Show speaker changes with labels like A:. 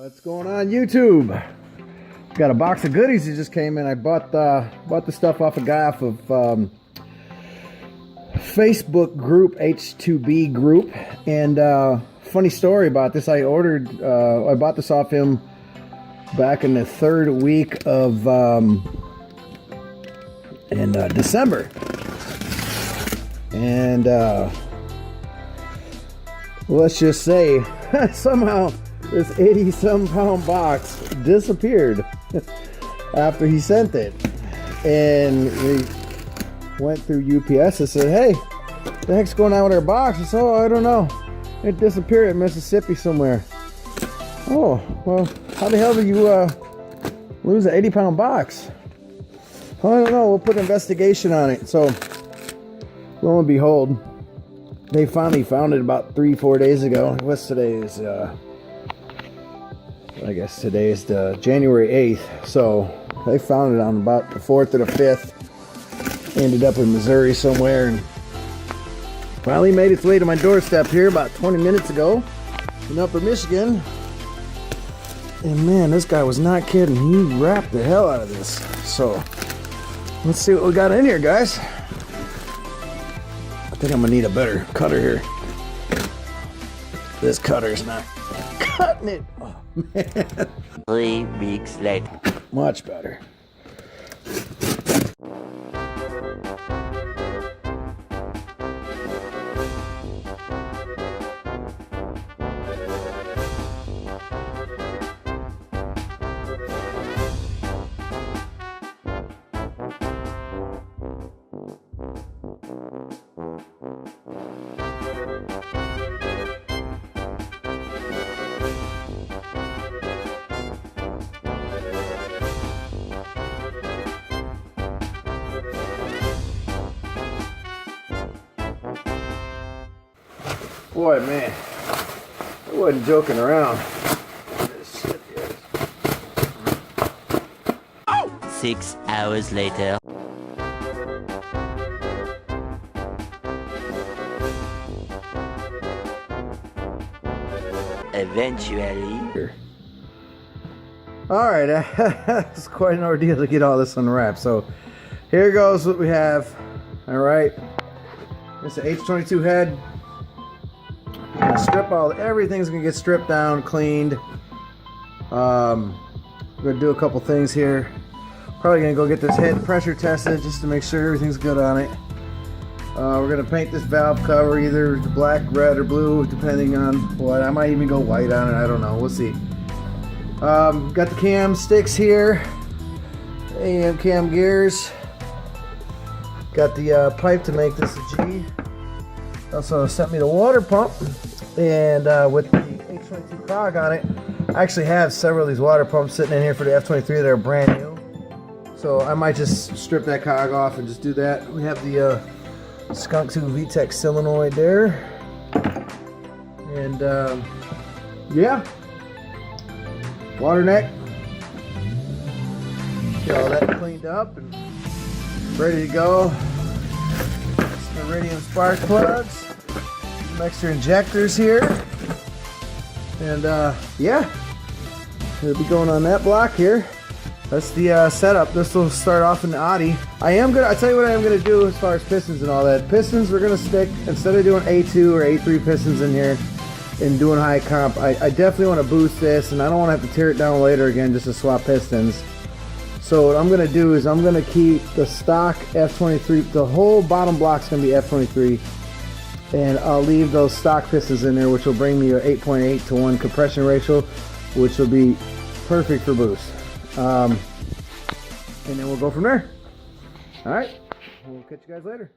A: What's going on YouTube? Got a box of goodies that just came in. I bought the stuff off a guy off of Facebook group, H22 group. And funny story about this, I bought this off him back in the third week of in December. And let's just say somehow this 80-some pound box disappeared after he sent it. And we went through UPS and said, hey, what the heck's going on with our box? I said, oh, I don't know. It disappeared in Mississippi somewhere. Oh, well, how the hell did you lose an 80-pound box? I don't know. We'll put an investigation on it. So, lo and behold, they finally found it about 3-4 days ago. What's today's? I guess today is the January 8th. So they found it on about the 4th or the 5th. Ended up in Missouri somewhere, and finally made its way to my doorstep here about 20 minutes ago in Upper Michigan. And man, this guy was not kidding. He wrapped the hell out of this. So let's see what we got in here, guys. I think I'm gonna need a better cutter here. This cutter's not cutting it. Oh man.
B: 3 weeks later.
A: Much better. Boy, man, I wasn't joking around.
B: 6 hours later. Eventually.
A: Alright, it's quite an ordeal to get all this unwrapped. So, here goes what we have. Alright, it's an H22 head. Everything's gonna get stripped down, cleaned. We're gonna do a couple things here. Probably gonna go get this head pressure tested just to make sure everything's good on it. We're gonna paint this valve cover either black, red, or blue, depending on what. I might even go white on it. I don't know. We'll see. Got the cam sticks here and cam gears. Got the pipe to make this a G. Also sent me the water pump, and with the H22 cog on it, I actually have several of these water pumps sitting in here for the F23 that are brand new. So I might just strip that cog off and just do that. We have the Skunk 2 VTEC solenoid there, and yeah, water neck. Get all that cleaned up and ready to go. Iridium spark plugs, some extra injectors here, and yeah, it'll be going on that block here. That's the setup. This will start off in the Audi. I tell you what I am gonna do as far as pistons and all that. Pistons, we're gonna stick, instead of doing A2 or A3 pistons in here and doing high comp, I definitely want to boost this, and I don't want to have to tear it down later again just to swap pistons. So what I'm going to do is I'm going to keep the stock F23, the whole bottom block's going to be F23, and I'll leave those stock pistons in there, which will bring me a 8.8 to 1 compression ratio, which will be perfect for boost. And then we'll go from there. Alright, we'll catch you guys later.